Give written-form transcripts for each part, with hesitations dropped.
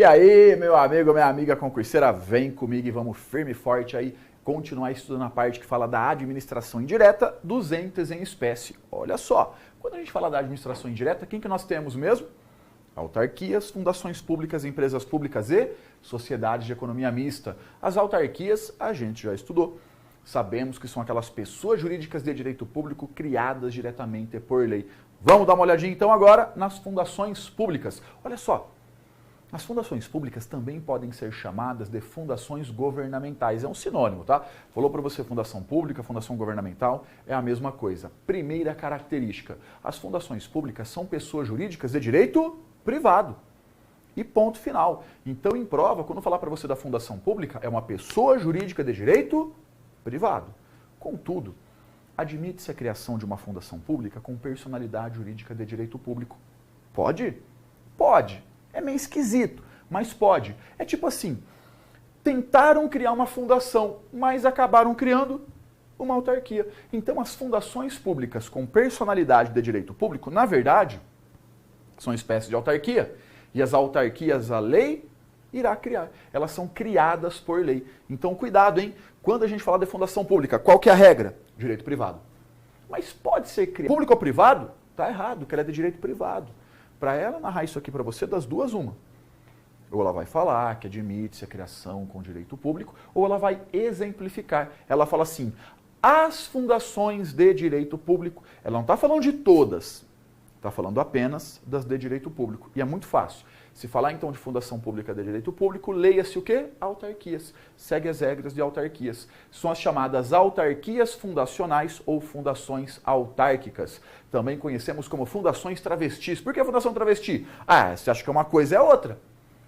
E aí, meu amigo, minha amiga concurseira, vem comigo e vamos firme e forte aí continuar estudando a parte que fala da administração indireta dos entes em espécie. Olha só, quando a gente fala da administração indireta, quem que nós temos mesmo? Autarquias, fundações públicas, empresas públicas e sociedades de economia mista. As autarquias a gente já estudou. Sabemos que são aquelas pessoas jurídicas de direito público criadas diretamente por lei. Vamos dar uma olhadinha então agora nas fundações públicas. Olha só, as fundações públicas também podem ser chamadas de fundações governamentais. É um sinônimo, tá? Falou para você fundação pública, fundação governamental, é a mesma coisa. Primeira característica, as fundações públicas são pessoas jurídicas de direito privado. E ponto final. Então, em prova, quando eu falar para você da fundação pública, é uma pessoa jurídica de direito privado. Contudo, admite-se a criação de uma fundação pública com personalidade jurídica de direito público. Pode? Pode. É meio esquisito, mas pode. É tipo assim, tentaram criar uma fundação, mas acabaram criando uma autarquia. Então, as fundações públicas com personalidade de direito público, na verdade, são espécies de autarquia. E as autarquias, a lei irá criar. Elas são criadas por lei. Então, cuidado, hein? Quando a gente fala de fundação pública, qual que é a regra? Direito privado. Mas pode ser criado. Público ou privado? Tá errado, que ela é de direito privado. Para ela narrar isso aqui para você, das duas, uma. Ou ela vai falar que admite-se a criação com direito público, ou ela vai exemplificar. Ela fala assim, as fundações de direito público, ela não está falando de todas, está falando apenas das de direito público. E é muito fácil. Se falar então de fundação pública de direito público, leia-se o quê? Autarquias. Segue as regras de autarquias. São as chamadas autarquias fundacionais ou fundações autárquicas. Também conhecemos como fundações travestis. Por que fundação travesti? Ah, você acha que é uma coisa é outra.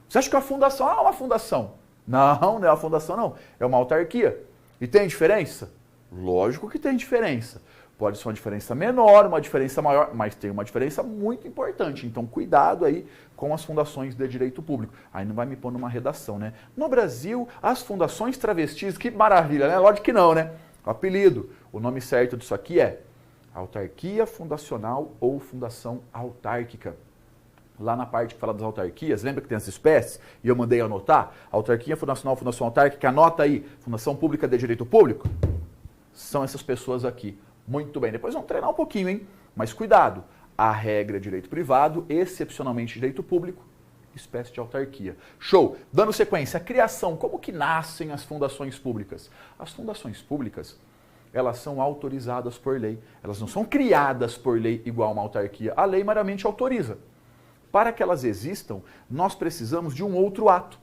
Você acha que a fundação é uma fundação? Não, não é uma fundação não. É uma autarquia. E tem diferença? Lógico que tem diferença. Pode ser uma diferença menor, uma diferença maior, mas tem uma diferença muito importante. Então, cuidado aí com as fundações de direito público. Aí não vai me pôr numa redação, né? No Brasil, as fundações travestis, que maravilha, né? Lógico que não, né? O apelido, o nome certo disso aqui é autarquia fundacional ou fundação autárquica. Lá na parte que fala das autarquias, lembra que tem as espécies? E eu mandei anotar? Autarquia fundacional, fundação autárquica, anota aí. Fundação pública de direito público? São essas pessoas aqui. Muito bem, depois vamos treinar um pouquinho, hein? Mas cuidado, a regra é direito privado, excepcionalmente direito público, espécie de autarquia. Show! Dando sequência, a criação, como que nascem as fundações públicas? As fundações públicas, elas são autorizadas por lei, elas não são criadas por lei igual uma autarquia, a lei meramente autoriza. Para que elas existam, nós precisamos de um outro ato,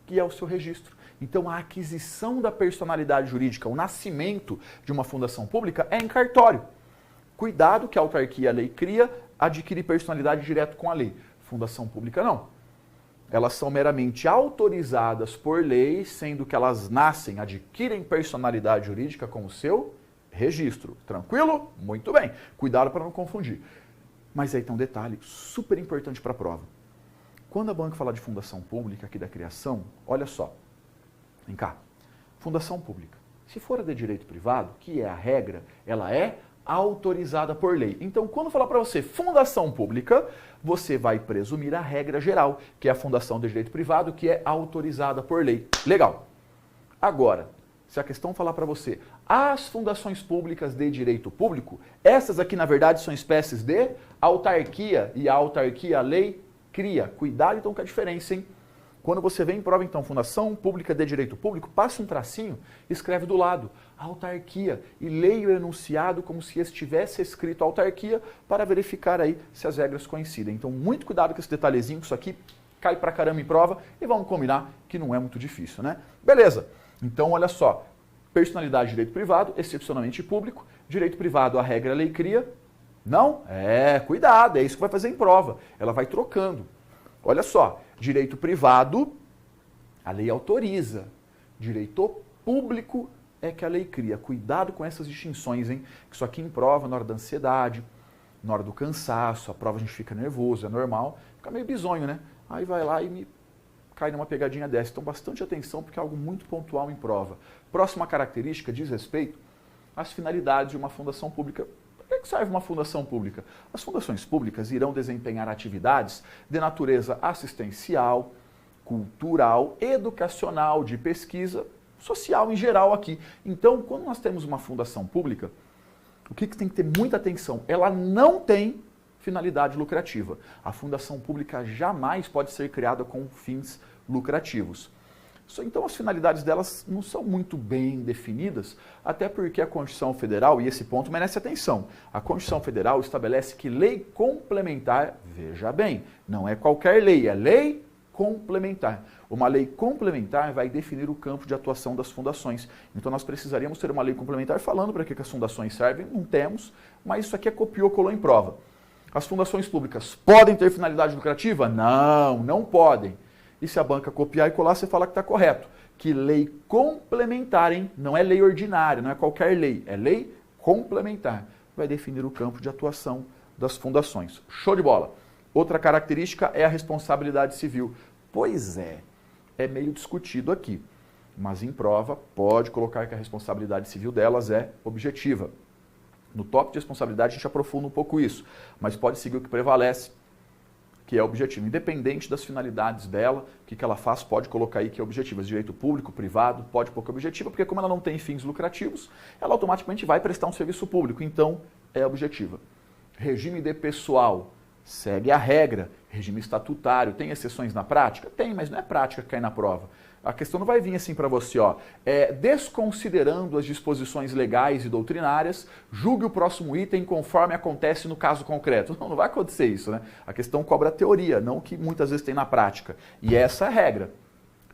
que é o seu registro. Então, a aquisição da personalidade jurídica, o nascimento de uma fundação pública é em cartório. Cuidado que a autarquia, a lei cria, adquire personalidade direto com a lei. Fundação pública não. Elas são meramente autorizadas por lei, sendo que elas nascem, adquirem personalidade jurídica com o seu registro. Tranquilo? Muito bem. Cuidado para não confundir. Mas aí tem um detalhe super importante para a prova. Quando a banca fala de fundação pública aqui da criação, olha só. Vem cá, fundação pública. Se for a de direito privado, que é a regra, ela é autorizada por lei. Então, quando falar para você fundação pública, você vai presumir a regra geral, que é a fundação de direito privado, que é autorizada por lei. Legal. Agora, se a questão falar para você as fundações públicas de direito público, essas aqui, na verdade, são espécies de autarquia, e a autarquia, a lei, cria. Cuidado então com a diferença, hein? Quando você vem em prova, então, fundação pública de direito público, passa um tracinho, escreve do lado, autarquia, e leia o enunciado como se estivesse escrito autarquia, para verificar aí se as regras coincidem. Então, muito cuidado com esse detalhezinho, que isso aqui cai pra caramba em prova, e vamos combinar que não é muito difícil, né? Beleza, então olha só, personalidade de direito privado, excepcionalmente público, direito privado, a regra, a lei cria, não? Cuidado, é isso que vai fazer em prova, ela vai trocando. Olha só, direito privado, a lei autoriza. Direito público é que a lei cria. Cuidado com essas distinções, hein? Que isso aqui em prova, na hora da ansiedade, na hora do cansaço, a prova a gente fica nervoso, é normal, fica meio bizonho, né? Aí vai lá e me cai numa pegadinha dessa. Então, bastante atenção, porque é algo muito pontual em prova. Próxima característica diz respeito às finalidades de uma fundação pública. Para que serve uma fundação pública? As fundações públicas irão desempenhar atividades de natureza assistencial, cultural, educacional, de pesquisa, social em geral aqui. Então, quando nós temos uma fundação pública, o que tem que ter muita atenção? Ela não tem finalidade lucrativa. A fundação pública jamais pode ser criada com fins lucrativos. Então as finalidades delas não são muito bem definidas, até porque a Constituição Federal, e esse ponto merece atenção, a Constituição Federal estabelece que lei complementar, veja bem, não é qualquer lei, é lei complementar. Uma lei complementar vai definir o campo de atuação das fundações. Então nós precisaríamos ter uma lei complementar falando para que as fundações servem, não temos, mas isso aqui é copiou, colou em prova. As fundações públicas podem ter finalidade lucrativa? Não, não podem. E se a banca copiar e colar, você fala que está correto. Que lei complementar, hein? Não é lei ordinária, não é qualquer lei, é lei complementar. Vai definir o campo de atuação das fundações. Show de bola. Outra característica é a responsabilidade civil. Pois é meio discutido aqui, mas em prova pode colocar que a responsabilidade civil delas é objetiva. No tópico de responsabilidade a gente aprofunda um pouco isso, mas pode seguir o que prevalece, que é objetivo. Independente das finalidades dela, o que ela faz, pode colocar aí que é objetiva. Direito público, privado, pode pôr que é objetiva, porque como ela não tem fins lucrativos, ela automaticamente vai prestar um serviço público, então é objetiva. Regime de pessoal, segue a regra. Regime estatutário, tem exceções na prática? Tem, mas não é prática que cai na prova. A questão não vai vir assim para você, ó. Desconsiderando as disposições legais e doutrinárias, julgue o próximo item conforme acontece no caso concreto. Não vai acontecer isso, né? A questão cobra a teoria, não o que muitas vezes tem na prática. E essa é a regra,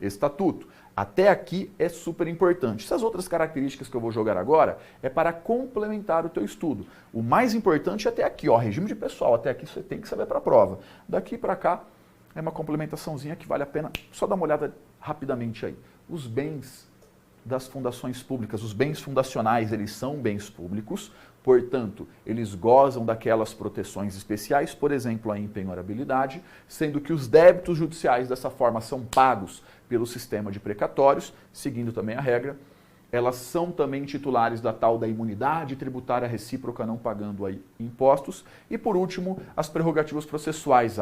estatuto. Até aqui é super importante. Essas outras características que eu vou jogar agora é para complementar o teu estudo. O mais importante é até aqui, ó, regime de pessoal. Até aqui você tem que saber para a prova. Daqui para cá é uma complementaçãozinha que vale a pena só dar uma olhada rapidamente aí. Os bens das fundações públicas, os bens fundacionais, eles são bens públicos, portanto, eles gozam daquelas proteções especiais, por exemplo, a impenhorabilidade, sendo que os débitos judiciais dessa forma são pagos pelo sistema de precatórios, seguindo também a regra. Elas são também titulares da tal da imunidade tributária recíproca, não pagando aí impostos. E por último, as prerrogativas processuais.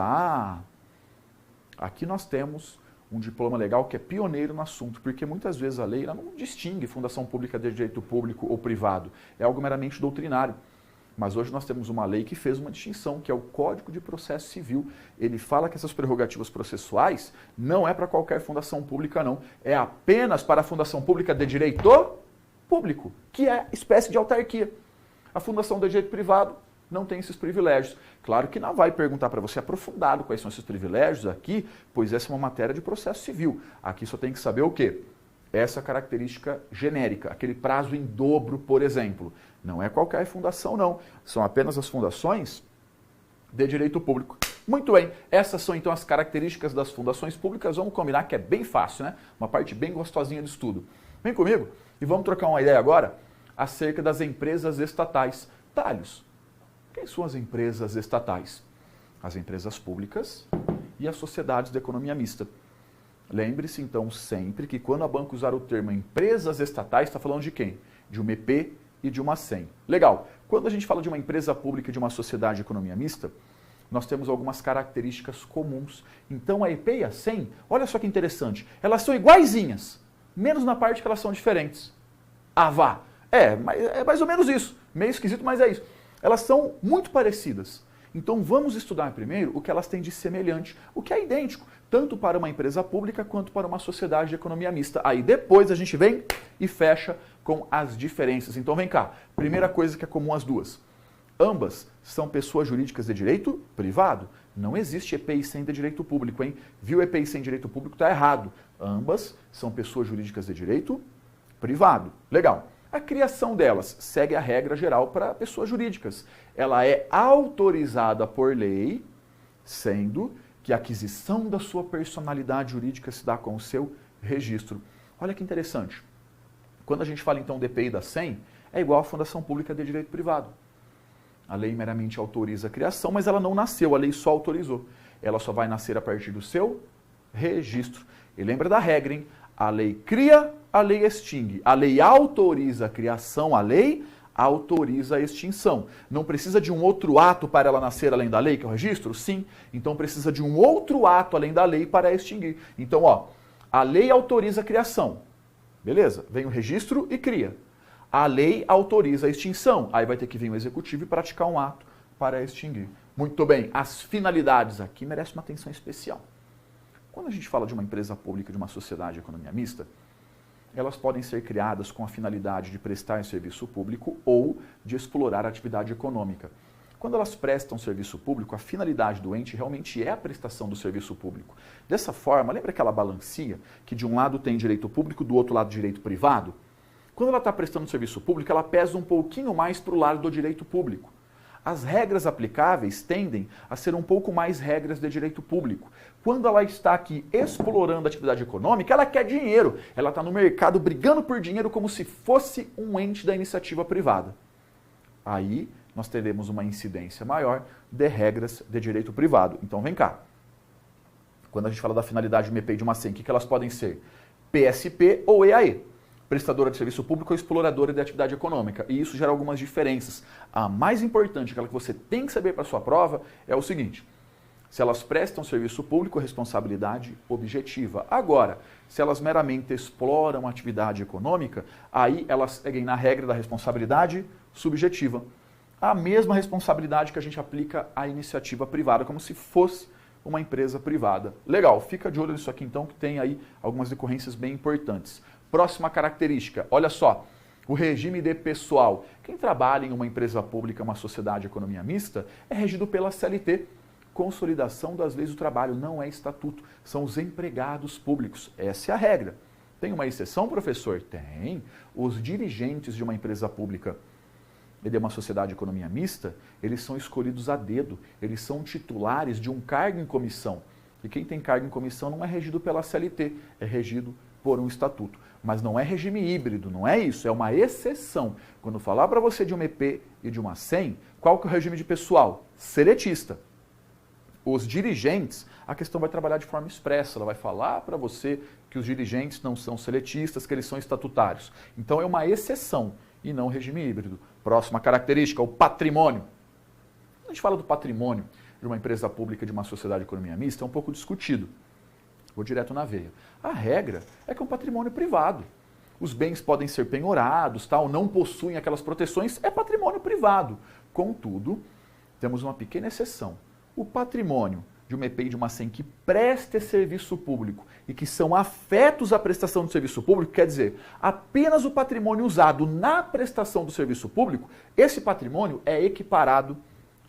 Aqui nós temos um diploma legal que é pioneiro no assunto, porque muitas vezes a lei ela não distingue fundação pública de direito público ou privado, é algo meramente doutrinário. Mas hoje nós temos uma lei que fez uma distinção, que é o Código de Processo Civil. Ele fala que essas prerrogativas processuais não é para qualquer fundação pública, não. É apenas para a fundação pública de direito público, que é espécie de autarquia. A fundação de direito privado não tem esses privilégios. Claro que não vai perguntar para você aprofundado quais são esses privilégios aqui, pois essa é uma matéria de processo civil. Aqui só tem que saber o quê? Essa característica genérica, aquele prazo em dobro, por exemplo. Não é qualquer fundação, não. São apenas as fundações de direito público. Muito bem, essas são então as características das fundações públicas. Vamos combinar que é bem fácil, né? Uma parte bem gostosinha de estudo. Vem comigo e vamos trocar uma ideia agora acerca das empresas estatais. Talhos. Quem são as empresas estatais? As empresas públicas e as sociedades de economia mista. Lembre-se, então, sempre que quando a banca usar o termo empresas estatais, está falando de quem? De uma EP e de uma SEM. Legal. Quando a gente fala de uma empresa pública e de uma sociedade de economia mista, nós temos algumas características comuns. Então, a EP e a SEM, olha só que interessante, elas são iguaizinhas, menos na parte que elas são diferentes. Vá. É mais ou menos isso. Meio esquisito, mas é isso. Elas são muito parecidas. Então vamos estudar primeiro o que elas têm de semelhante, o que é idêntico, tanto para uma empresa pública quanto para uma sociedade de economia mista. Aí depois a gente vem e fecha com as diferenças. Então vem cá, primeira coisa que é comum às duas. Ambas são pessoas jurídicas de direito privado. Não existe EPI sem de direito público, hein? Viu EPI sem direito público? Está errado. Ambas são pessoas jurídicas de direito privado. Legal. A criação delas segue a regra geral para pessoas jurídicas. Ela é autorizada por lei, sendo que a aquisição da sua personalidade jurídica se dá com o seu registro. Olha que interessante. Quando a gente fala então do EPI da SEM, é igual à Fundação Pública de Direito Privado. A lei meramente autoriza a criação, mas ela não nasceu, a lei só autorizou. Ela só vai nascer a partir do seu registro. E lembra da regra, hein? A lei cria, a lei extingue. A lei autoriza a criação, a lei autoriza a extinção. Não precisa de um outro ato para ela nascer além da lei, que é o registro? Sim. Então precisa de um outro ato além da lei para extinguir. Então, ó, a lei autoriza a criação. Beleza? Vem o registro e cria. A lei autoriza a extinção. Aí vai ter que vir o executivo e praticar um ato para extinguir. Muito bem. As finalidades aqui merecem uma atenção especial. Quando a gente fala de uma empresa pública, de uma sociedade de economia mista, elas podem ser criadas com a finalidade de prestar serviço público ou de explorar a atividade econômica. Quando elas prestam serviço público, a finalidade do ente realmente é a prestação do serviço público. Dessa forma, lembra aquela balancinha que de um lado tem direito público, do outro lado direito privado? Quando ela está prestando serviço público, ela pesa um pouquinho mais para o lado do direito público. As regras aplicáveis tendem a ser um pouco mais regras de direito público. Quando ela está aqui explorando a atividade econômica, ela quer dinheiro. Ela está no mercado brigando por dinheiro como se fosse um ente da iniciativa privada. Aí nós teremos uma incidência maior de regras de direito privado. Então vem cá. Quando a gente fala da finalidade de uma EPI e de uma SEM, o que elas podem ser? PSP ou EAE. Prestadora de serviço público ou exploradora de atividade econômica. E isso gera algumas diferenças. A mais importante, aquela que você tem que saber para a sua prova, é o seguinte. Se elas prestam serviço público, responsabilidade objetiva. Agora, se elas meramente exploram a atividade econômica, aí elas seguem na regra da responsabilidade subjetiva. A mesma responsabilidade que a gente aplica à iniciativa privada, como se fosse uma empresa privada. Legal, fica de olho nisso aqui então, que tem aí algumas decorrências bem importantes. Próxima característica, olha só, o regime de pessoal. Quem trabalha em uma empresa pública, uma sociedade de economia mista, é regido pela CLT. Consolidação das leis do trabalho, não é estatuto, são os empregados públicos. Essa é a regra. Tem uma exceção, professor? Tem. Os dirigentes de uma empresa pública e de uma sociedade de economia mista, eles são escolhidos a dedo, eles são titulares de um cargo em comissão. E quem tem cargo em comissão não é regido pela CLT, é regido por um estatuto. Mas não é regime híbrido, não é isso, é uma exceção. Quando falar para você de uma EP e de uma SEM, qual que é o regime de pessoal? Seletista. Os dirigentes, a questão vai trabalhar de forma expressa, ela vai falar para você que os dirigentes não são seletistas, que eles são estatutários. Então é uma exceção e não regime híbrido. Próxima característica, o patrimônio. Quando a gente fala do patrimônio de uma empresa pública, de uma sociedade de economia mista, é um pouco discutido. Vou direto na veia. A regra é que é um patrimônio privado. Os bens podem ser penhorados, tal, não possuem aquelas proteções, é patrimônio privado. Contudo, temos uma pequena exceção. O patrimônio de uma EPI e de uma SEM que preste serviço público e que são afetos à prestação do serviço público, quer dizer, apenas o patrimônio usado na prestação do serviço público, esse patrimônio é equiparado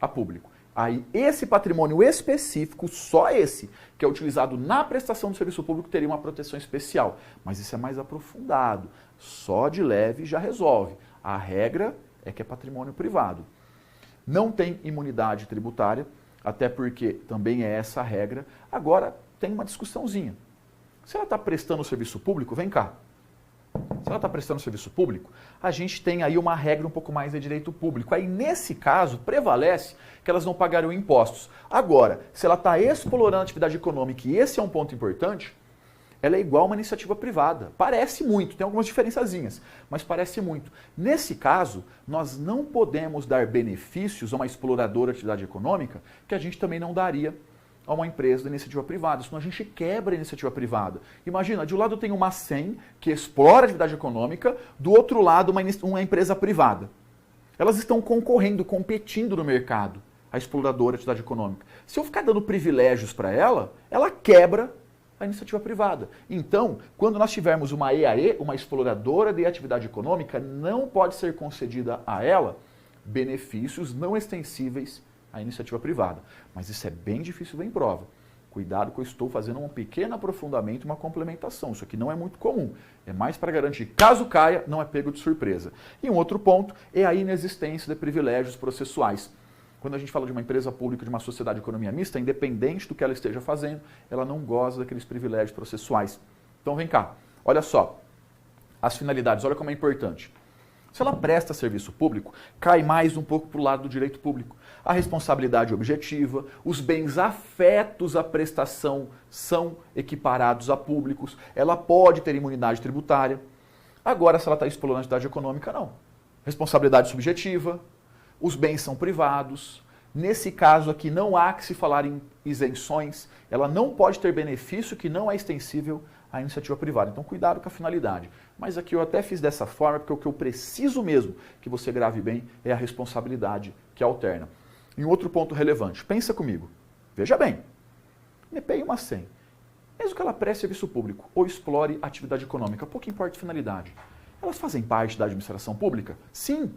a público. Aí, esse patrimônio específico, só esse, que é utilizado na prestação do serviço público, teria uma proteção especial. Mas isso é mais aprofundado. Só de leve já resolve. A regra é que é patrimônio privado. Não tem imunidade tributária, até porque também é essa a regra. Agora, tem uma discussãozinha. Se ela está prestando serviço público, vem cá. Se ela está prestando serviço público, a gente tem aí uma regra um pouco mais de direito público. Aí, nesse caso, prevalece que elas não pagarão impostos. Agora, se ela está explorando a atividade econômica, e esse é um ponto importante, ela é igual a uma iniciativa privada. Parece muito, tem algumas diferençazinhas, mas parece muito. Nesse caso, nós não podemos dar benefícios a uma exploradora de atividade econômica que a gente também não daria a uma empresa da iniciativa privada, senão a gente quebra a iniciativa privada. Imagina, de um lado tem uma SEM que explora a atividade econômica, do outro lado uma empresa privada. Elas estão concorrendo, competindo no mercado, a exploradora de atividade econômica. Se eu ficar dando privilégios para ela, ela quebra a iniciativa privada. Então, quando nós tivermos uma EAE, uma exploradora de atividade econômica, não pode ser concedida a ela benefícios não extensíveis à iniciativa privada. Mas isso é bem difícil ver em prova. Cuidado que eu estou fazendo um pequeno aprofundamento, uma complementação. Isso aqui não é muito comum. É mais para garantir, caso caia, não é pego de surpresa. E um outro ponto é a inexistência de privilégios processuais. Quando a gente fala de uma empresa pública, de uma sociedade de economia mista, independente do que ela esteja fazendo, ela não goza daqueles privilégios processuais. Então vem cá, olha só, as finalidades, olha como é importante. Se ela presta serviço público, cai mais um pouco para o lado do direito público. A responsabilidade objetiva, os bens afetos à prestação são equiparados a públicos, ela pode ter imunidade tributária. Agora, se ela está explorando a atividade econômica, não. responsabilidade subjetiva, os bens são privados. Nesse caso aqui não há que se falar em isenções, ela não pode ter benefício que não é extensível à iniciativa privada. Então cuidado com a finalidade. Mas aqui eu até fiz dessa forma porque o que eu preciso mesmo que você grave bem é a responsabilidade que alterna. E um outro ponto relevante, pensa comigo, veja bem, MEPEI 100, mesmo que ela preste serviço público ou explore atividade econômica, pouco importa a finalidade, elas fazem parte da administração pública? Sim.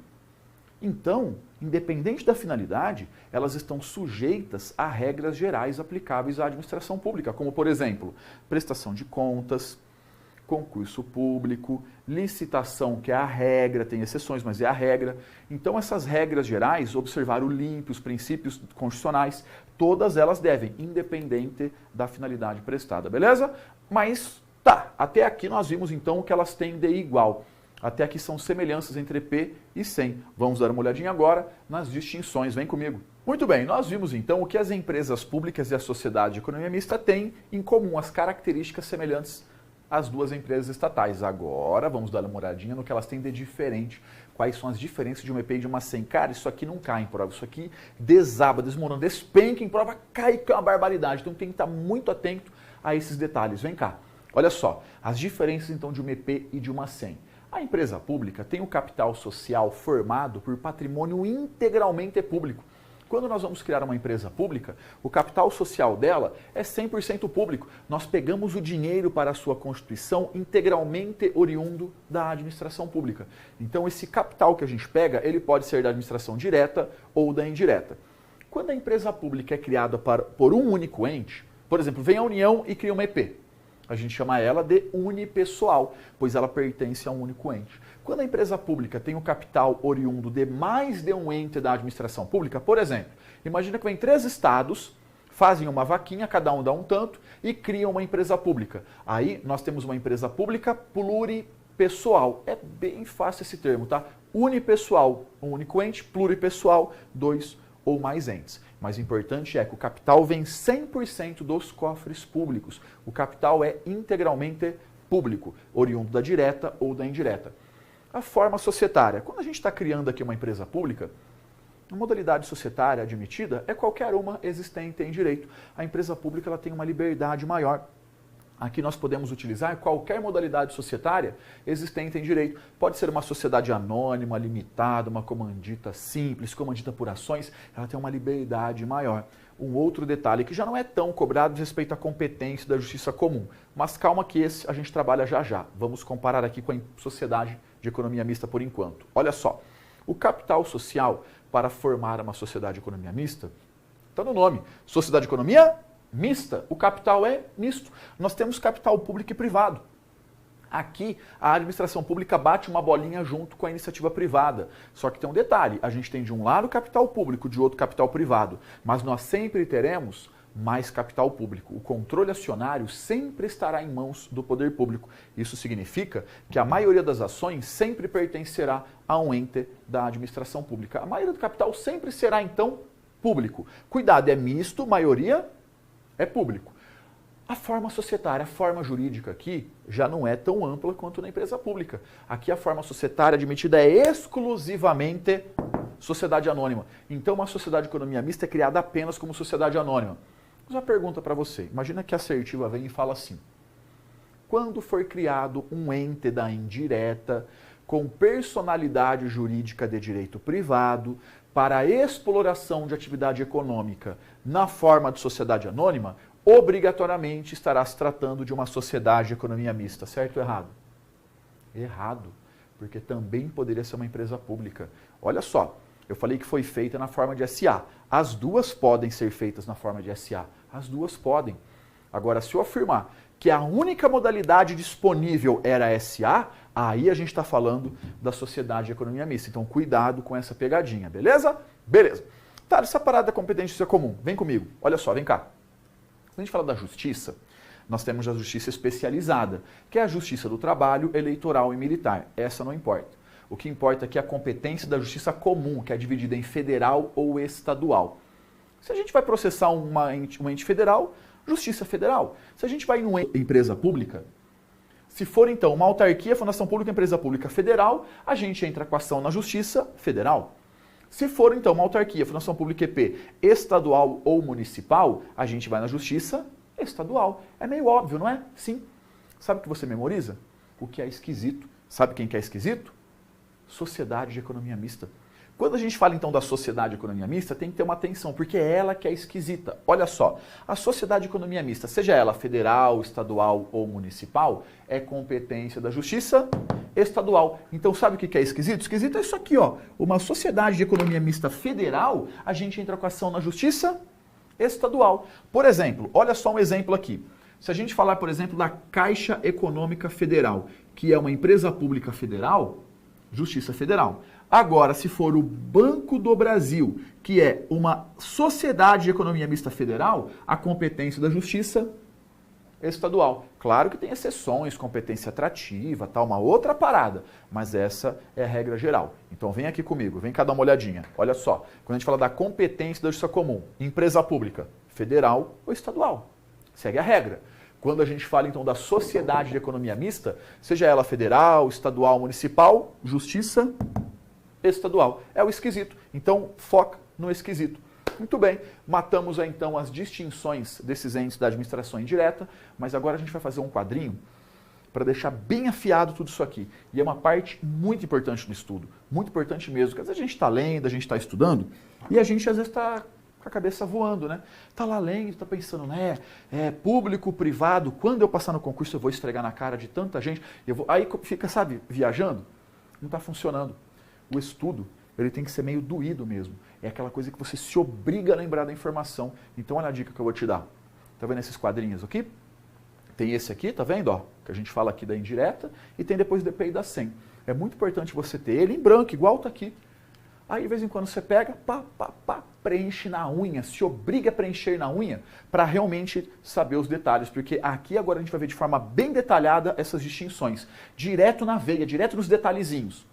Então, independente da finalidade, elas estão sujeitas a regras gerais aplicáveis à administração pública, como, por exemplo, prestação de contas, concurso público, licitação, que é a regra, tem exceções, mas é a regra. Então, essas regras gerais, observar o limpo, os princípios constitucionais, todas elas devem, independente da finalidade prestada, beleza? Mas, tá, até aqui nós vimos então o que elas têm de igual. Até aqui são semelhanças entre P e 100. Vamos dar uma olhadinha agora nas distinções. Vem comigo. Muito bem, nós vimos então o que as empresas públicas e a sociedade de economia mista têm em comum, as características semelhantes às duas empresas estatais. Agora vamos dar uma olhadinha no que elas têm de diferente. Quais são as diferenças de uma EPI e de uma 100? Cara, isso aqui não cai em prova, isso aqui desaba, desmorona, despenca em prova, cai que é uma barbaridade. Então tem que estar muito atento a esses detalhes. Vem cá, olha só, as diferenças então de uma EP e de uma 100. A empresa pública tem o capital social formado por patrimônio integralmente público. Quando nós vamos criar uma empresa pública, o capital social dela é 100% público. Nós pegamos o dinheiro para a sua constituição integralmente oriundo da administração pública. Então esse capital que a gente pega, ele pode ser da administração direta ou da indireta. Quando a empresa pública é criada por um único ente, por exemplo, vem a União e cria uma EP. A gente chama ela de unipessoal, pois ela pertence a um único ente. Quando a empresa pública tem o capital oriundo de mais de um ente da administração pública, por exemplo, imagina que vem 3 estados, fazem uma vaquinha, cada um dá um tanto e criam uma empresa pública. Aí nós temos uma empresa pública pluripessoal. É bem fácil esse termo, tá? Unipessoal, um único ente, pluripessoal, 2 ou mais entes. Mas o importante é que o capital vem 100% dos cofres públicos. O capital é integralmente público, oriundo da direta ou da indireta. A forma societária. Quando a gente está criando aqui uma empresa pública, a modalidade societária admitida é qualquer uma existente em direito. A empresa pública ela tem uma liberdade maior. Aqui nós podemos utilizar qualquer modalidade societária existente em direito. Pode ser uma sociedade anônima, limitada, uma comandita simples, comandita por ações, ela tem uma liberdade maior. Um outro detalhe que já não é tão cobrado diz respeito à competência da justiça comum. Mas calma que esse a gente trabalha já já. Vamos comparar aqui com a sociedade de economia mista por enquanto. Olha só, o capital social para formar uma sociedade de economia mista está no nome. Sociedade de economia mista, o capital é misto. Nós temos capital público e privado. Aqui, a administração pública bate uma bolinha junto com a iniciativa privada. Só que tem um detalhe, a gente tem de um lado capital público, de outro capital privado. Mas nós sempre teremos mais capital público. O controle acionário sempre estará em mãos do poder público. Isso significa que a maioria das ações sempre pertencerá a um ente da administração pública. A maioria do capital sempre será, então, público. Cuidado, é misto, maioria é público. A forma societária, a forma jurídica aqui já não é tão ampla quanto na empresa pública. Aqui a forma societária admitida é exclusivamente sociedade anônima. Então uma sociedade de economia mista é criada apenas como sociedade anônima. Mas uma pergunta para você. Imagina que a assertiva vem e fala assim. Quando for criado um ente da indireta com personalidade jurídica de direito privado para a exploração de atividade econômica na forma de sociedade anônima, obrigatoriamente estará se tratando de uma sociedade de economia mista, certo ou errado? Errado, porque também poderia ser uma empresa pública. Olha só, eu falei que foi feita na forma de SA. As duas podem ser feitas na forma de SA. As duas podem. Agora, se eu afirmar que a única modalidade disponível era SA, aí a gente está falando da sociedade de economia mista. Então, cuidado com essa pegadinha, beleza? Beleza. Tá, essa parada da competência comum. Vem comigo. Olha só, vem cá. Quando a gente fala da justiça, nós temos a justiça especializada, que é a justiça do trabalho, eleitoral e militar. Essa não importa. O que importa aqui é a competência da justiça comum, que é dividida em federal ou estadual. Se a gente vai processar um ente federal, justiça federal. Se a gente vai em uma empresa pública, Se for, então, uma autarquia, fundação pública, empresa pública federal, a gente entra com ação na Justiça Federal. Se for, então, uma autarquia, fundação pública EP, estadual ou municipal, a gente vai na Justiça Estadual. É meio óbvio, não é? Sim. Sabe o que você memoriza? O que é esquisito. Sabe quem que é esquisito? Sociedade de economia mista. Quando a gente fala então da sociedade de economia mista, tem que ter uma atenção, porque é ela que é esquisita. Olha só, a sociedade de economia mista, seja ela federal, estadual ou municipal, é competência da Justiça Estadual. Então sabe o que é esquisito? Esquisito é isso aqui, ó. Uma sociedade de economia mista federal, a gente entra com ação na Justiça Estadual. Por exemplo, olha só um exemplo aqui. Se a gente falar, por exemplo, da Caixa Econômica Federal, que é uma empresa pública federal, Justiça Federal. Agora, se for o Banco do Brasil, que é uma sociedade de economia mista federal, a competência da Justiça Estadual. Claro que tem exceções, competência atrativa, tal, uma outra parada, mas essa é a regra geral. Então vem aqui comigo, vem cá dar uma olhadinha. Olha só, quando a gente fala da competência da Justiça Comum, empresa pública, federal ou estadual, segue a regra. Quando a gente fala então da sociedade de economia mista, seja ela federal, estadual, municipal, Justiça Estadual. É o esquisito. Então, foca no esquisito. Muito bem, matamos aí, então as distinções desses entes da administração indireta, mas agora a gente vai fazer um quadrinho para deixar bem afiado tudo isso aqui. E é uma parte muito importante no estudo, muito importante mesmo, porque às vezes a gente está lendo, a gente está estudando, e a gente às vezes está com a cabeça voando, né? Está lá lendo, está pensando, né? Público, privado, quando eu passar no concurso eu vou esfregar na cara de tanta gente, aí fica, sabe, viajando, não está funcionando. O estudo, ele tem que ser meio doído mesmo. É aquela coisa que você se obriga a lembrar da informação. Então, olha a dica que eu vou te dar. Tá vendo esses quadrinhos aqui? Tem esse aqui, tá vendo? Ó, que a gente fala aqui da indireta, e tem depois o DP e da SEM. É muito importante você ter ele em branco, igual tá aqui. Aí, de vez em quando, você pega, preenche na unha, se obriga a preencher na unha para realmente saber os detalhes. Porque aqui agora a gente vai ver de forma bem detalhada essas distinções. Direto na veia, direto nos detalhezinhos.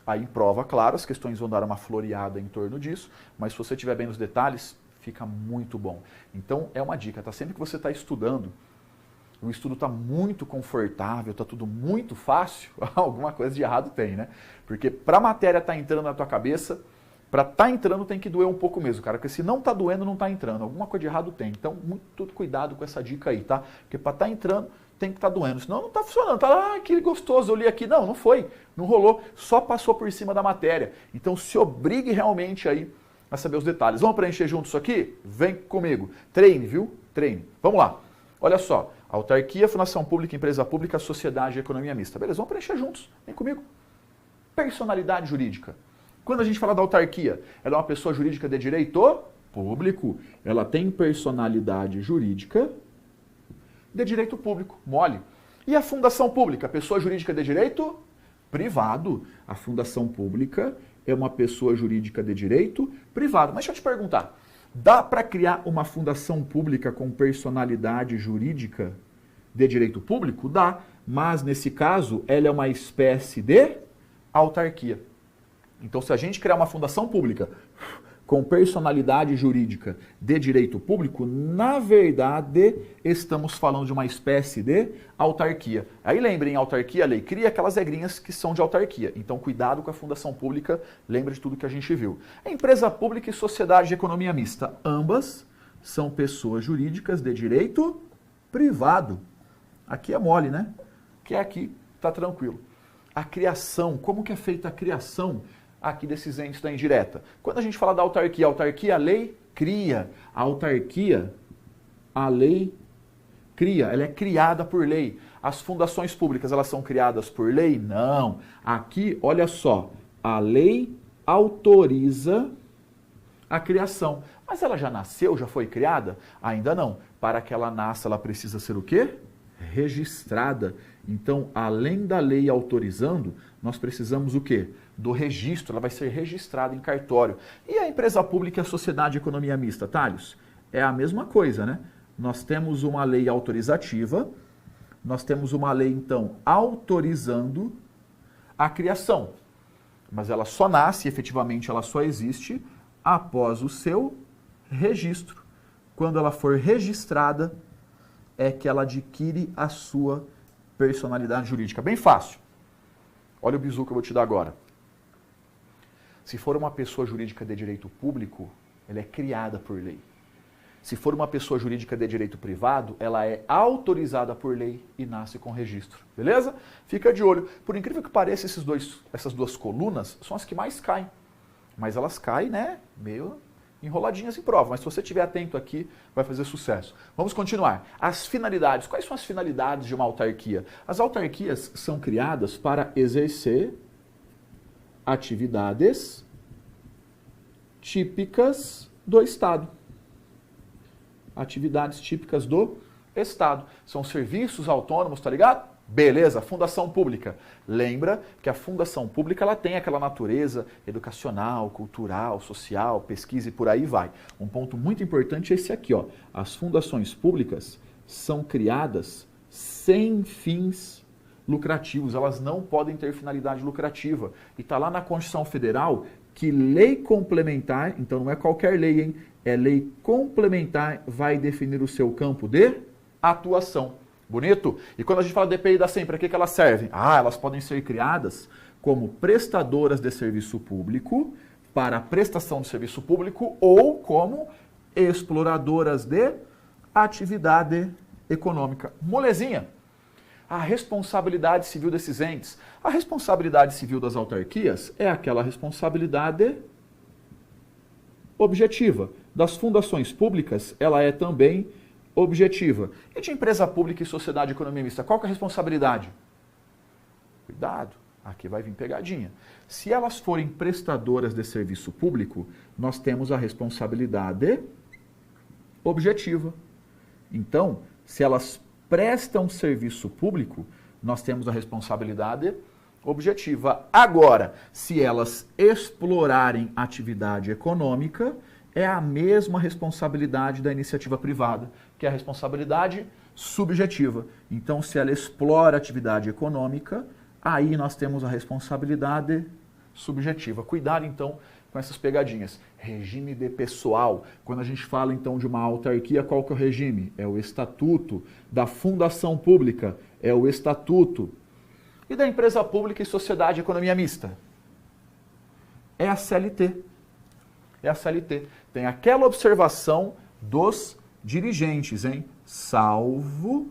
Aí, em prova, claro, as questões vão dar uma floreada em torno disso, mas se você estiver bem nos detalhes, fica muito bom. Então, é uma dica, tá? Sempre que você está estudando, o estudo está muito confortável, está tudo muito fácil, alguma coisa de errado tem, né? Porque para a matéria estar entrando na tua cabeça, para estar entrando tem que doer um pouco mesmo, cara, porque se não está doendo, não está entrando. Alguma coisa de errado tem. Então, muito cuidado com essa dica aí, tá? Porque para estar entrando, tem que estar doendo, senão não está funcionando. Tá lá, que gostoso, eu li aqui. Não, não foi, não rolou, só passou por cima da matéria. Então se obrigue realmente aí a saber os detalhes. Vamos preencher junto isso aqui? Vem comigo. Treine, viu? Treine. Vamos lá. Olha só, autarquia, fundação pública, empresa pública, sociedade e economia mista. Beleza, vamos preencher juntos. Vem comigo. Personalidade jurídica. Quando a gente fala da autarquia, ela é uma pessoa jurídica de direito público. Ela tem personalidade jurídica de direito público, mole. E a fundação pública, pessoa jurídica de direito privado. A fundação pública é uma pessoa jurídica de direito privado. Mas deixa eu te perguntar, dá para criar uma fundação pública com personalidade jurídica de direito público? Dá, mas nesse caso ela é uma espécie de autarquia. Então se a gente criar uma fundação pública com personalidade jurídica de direito público, na verdade, estamos falando de uma espécie de autarquia. Aí lembrem, autarquia, a lei cria aquelas regrinhas que são de autarquia. Então, cuidado com a fundação pública, lembra de tudo que a gente viu. Empresa pública e sociedade de economia mista, ambas são pessoas jurídicas de direito privado. Aqui é mole, né? Que é aqui, tá tranquilo. A criação, como que é feita a criação aqui desses entes da indireta? Quando a gente fala da autarquia, a lei cria. A autarquia, a lei cria. Ela é criada por lei. As fundações públicas, elas são criadas por lei? Não. Aqui, olha só, a lei autoriza a criação. Mas ela já nasceu, já foi criada? Ainda não. Para que ela nasça, ela precisa ser o quê? Registrada. Então, além da lei autorizando, nós precisamos o quê? Do registro, ela vai ser registrada em cartório. E a empresa pública e a sociedade de economia mista, Thales? É a mesma coisa, né? Nós temos uma lei autorizativa, nós temos uma lei, então, autorizando a criação. Mas ela só nasce, efetivamente, ela só existe após o seu registro. Quando ela for registrada, é que ela adquire a sua personalidade jurídica? Bem fácil. Olha o bizu que eu vou te dar agora. Se for uma pessoa jurídica de direito público, ela é criada por lei. Se for uma pessoa jurídica de direito privado, ela é autorizada por lei e nasce com registro. Beleza? Fica de olho. Por incrível que pareça, essas duas colunas são as que mais caem. Mas elas caem, né, meio enroladinhas em prova. Mas se você estiver atento aqui, vai fazer sucesso. Vamos continuar. As finalidades. Quais são as finalidades de uma autarquia? As autarquias são criadas para exercer atividades típicas do Estado. Atividades típicas do Estado. São serviços autônomos, tá ligado? Beleza, fundação pública. Lembra que a fundação pública ela tem aquela natureza educacional, cultural, social, pesquisa e por aí vai. Um ponto muito importante é esse aqui, ó. As fundações públicas são criadas sem fins lucrativos, elas não podem ter finalidade lucrativa. E está lá na Constituição Federal que lei complementar, então não é qualquer lei, hein? É lei complementar, vai definir o seu campo de atuação. Bonito? E quando a gente fala de EPI da SEM, para que elas servem? Elas podem ser criadas como prestadoras de serviço público, para prestação de serviço público, ou como exploradoras de atividade econômica. Molezinha. A responsabilidade civil desses entes. A responsabilidade civil das autarquias é aquela responsabilidade objetiva. Das fundações públicas, ela é também objetiva. E de empresa pública e sociedade de economia mista, qual que é a responsabilidade? Cuidado, aqui vai vir pegadinha. Se elas forem prestadoras de serviço público, nós temos a responsabilidade objetiva. Então, se elas prestam serviço público, nós temos a responsabilidade objetiva. Agora, se elas explorarem atividade econômica, é a mesma responsabilidade da iniciativa privada, que é a responsabilidade subjetiva. Então, se ela explora atividade econômica, aí nós temos a responsabilidade subjetiva. Cuidado, então, com essas pegadinhas. Regime de pessoal. Quando a gente fala, então, de uma autarquia, qual que é o regime? É o estatuto. Da fundação pública, é o estatuto. E da empresa pública e sociedade de economia mista? É a CLT. É a CLT. Tem aquela observação dos dirigentes, hein? Salvo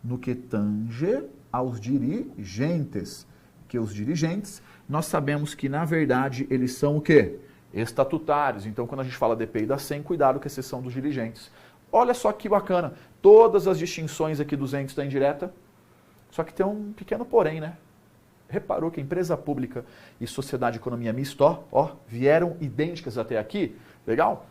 no que tange aos dirigentes. Que os dirigentes, nós sabemos que, na verdade, eles são o quê? Estatutários. Então, quando a gente fala de EPI da SEM, cuidado com a exceção dos dirigentes. Olha só que bacana. Todas as distinções aqui dos entes da indireta, só que tem um pequeno porém, né? Reparou que a empresa pública e sociedade de economia mista, vieram idênticas até aqui? Legal?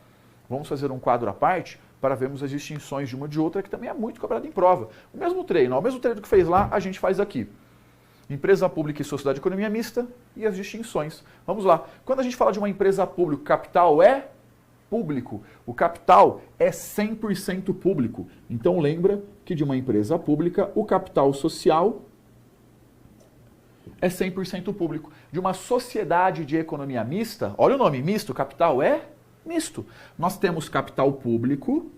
Vamos fazer um quadro à parte para vermos as distinções de uma de outra, que também é muito cobrado em prova. O mesmo treino que fez lá, a gente faz aqui. Empresa pública e sociedade de economia mista e as distinções. Vamos lá. Quando a gente fala de uma empresa pública, o capital é público. O capital é 100% público. Então lembra que de uma empresa pública, o capital social é 100% público. De uma sociedade de economia mista, olha o nome, misto, o capital é misto. Nós temos capital público,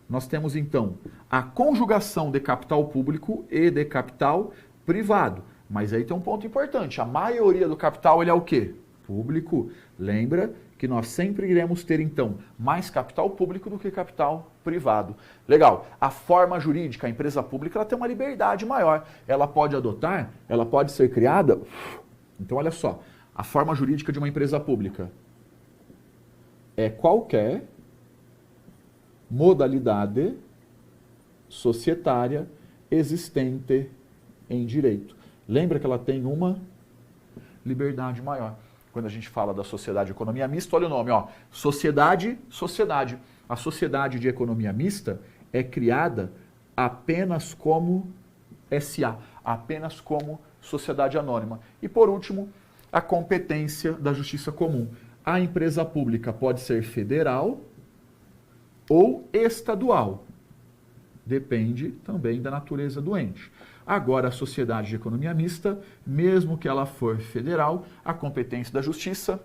nós temos então a conjugação de capital público e de capital privado. Mas aí tem um ponto importante, a maioria do capital ele é o quê? Público. Lembra que nós sempre iremos ter então mais capital público do que capital privado. Legal. A forma jurídica, a empresa pública, ela tem uma liberdade maior. Ela pode adotar, ela pode ser criada. Então olha só, a forma jurídica de uma empresa pública é qualquer modalidade societária existente em direito. Lembra que ela tem uma liberdade maior. Quando a gente fala da sociedade de economia mista, olha o nome, sociedade. A sociedade de economia mista é criada apenas como SA, apenas como sociedade anônima. E por último, a competência da justiça comum. A empresa pública pode ser federal ou estadual. Depende também da natureza do ente. Agora, a sociedade de economia mista, mesmo que ela for federal, a competência da justiça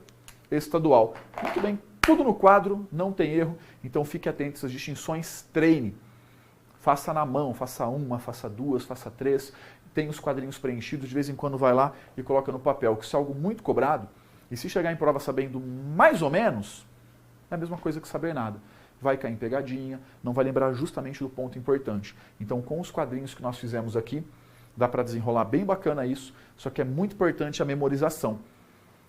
estadual. Muito bem, tudo no quadro, não tem erro, então fique atento a essas distinções, treine. faça na mão, faça uma, faça duas, faça três, tem os quadrinhos preenchidos, de vez em quando vai lá e coloca no papel, que isso é algo muito cobrado, e se chegar em prova sabendo mais ou menos, é a mesma coisa que saber nada. Vai cair em pegadinha, não vai lembrar justamente do ponto importante. Então, com os quadrinhos que nós fizemos aqui, dá para desenrolar bem bacana isso, só que é muito importante a memorização.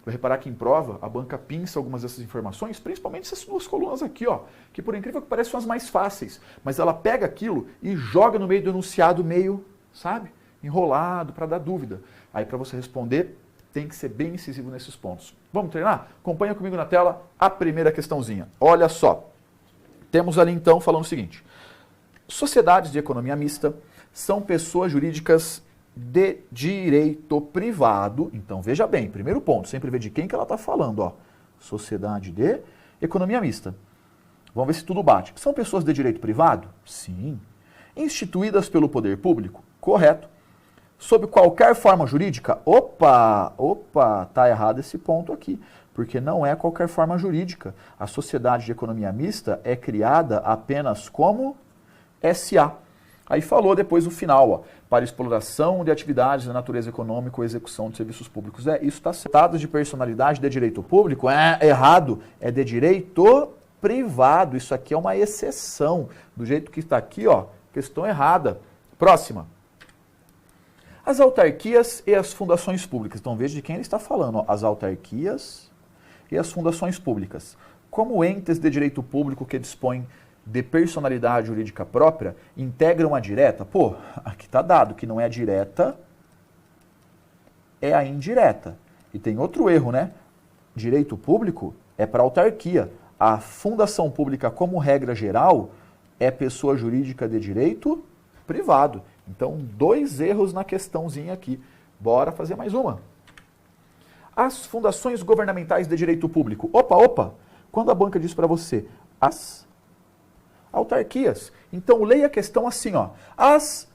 Vai reparar que em prova, a banca pinça algumas dessas informações, principalmente essas duas colunas aqui, ó, que por incrível que pareça são as mais fáceis, mas ela pega aquilo e joga no meio do enunciado meio, sabe, enrolado, para dar dúvida. Aí para você responder, tem que ser bem incisivo nesses pontos. Vamos treinar? Acompanha comigo na tela a primeira questãozinha. Olha só, temos ali então falando o seguinte, sociedades de economia mista são pessoas jurídicas de direito privado. Então, veja bem, primeiro ponto, sempre vê de quem que ela está falando, ó. Sociedade de economia mista. Vamos ver se tudo bate. São pessoas de direito privado? Sim. Instituídas pelo poder público? Correto. Sob qualquer forma jurídica? Opa, tá errado esse ponto aqui, porque não é qualquer forma jurídica. A sociedade de economia mista é criada apenas como SA. Aí falou depois no final, ó, para exploração de atividades de natureza econômica ou execução de serviços públicos. Isso está certo. De personalidade de direito público? É errado, é de direito privado. Isso aqui é uma exceção. Do jeito que está aqui, ó, questão errada. Próxima. As autarquias e as fundações públicas. Então veja de quem ele está falando, ó, as autarquias e as fundações públicas. Como entes de direito público que dispõem de personalidade jurídica própria, integram a direta? Pô, aqui está dado que não é a direta, é a indireta. E tem outro erro, né? Direito público é para autarquia. A fundação pública, como regra geral, é pessoa jurídica de direito privado. Então, 2 erros na questãozinha aqui. Bora fazer mais uma. As fundações governamentais de direito público. Opa! Quando a banca diz para você, as autarquias. Então, leia a questão assim, ó. As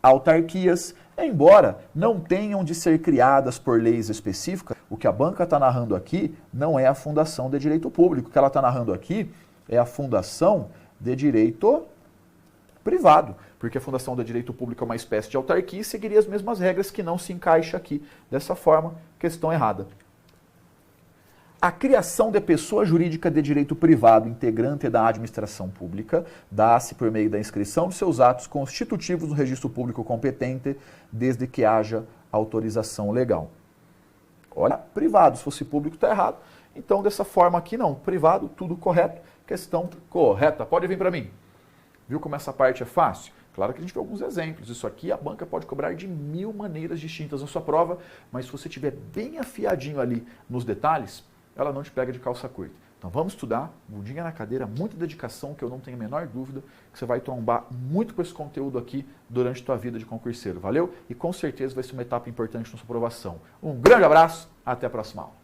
autarquias, embora não tenham de ser criadas por leis específicas, o que a banca está narrando aqui não é a fundação de direito público. O que ela está narrando aqui é a fundação de direito privado, porque a fundação de direito público é uma espécie de autarquia e seguiria as mesmas regras que não se encaixa aqui. Dessa forma, questão errada. A criação de pessoa jurídica de direito privado integrante da administração pública dá-se por meio da inscrição de seus atos constitutivos no registro público competente, desde que haja autorização legal. Olha, privado, se fosse público está errado. Então, dessa forma aqui não. Privado, tudo correto. Questão correta. Pode vir para mim. Viu como essa parte é fácil? Claro que a gente vê alguns exemplos. Isso aqui a banca pode cobrar de 1000 maneiras distintas na sua prova, mas se você estiver bem afiadinho ali nos detalhes, ela não te pega de calça curta. Então vamos estudar, bundinha na cadeira, muita dedicação, que eu não tenho a menor dúvida que você vai trombar muito com esse conteúdo aqui durante a tua vida de concurseiro. Valeu? E com certeza vai ser uma etapa importante na sua aprovação. Um grande abraço, até a próxima aula.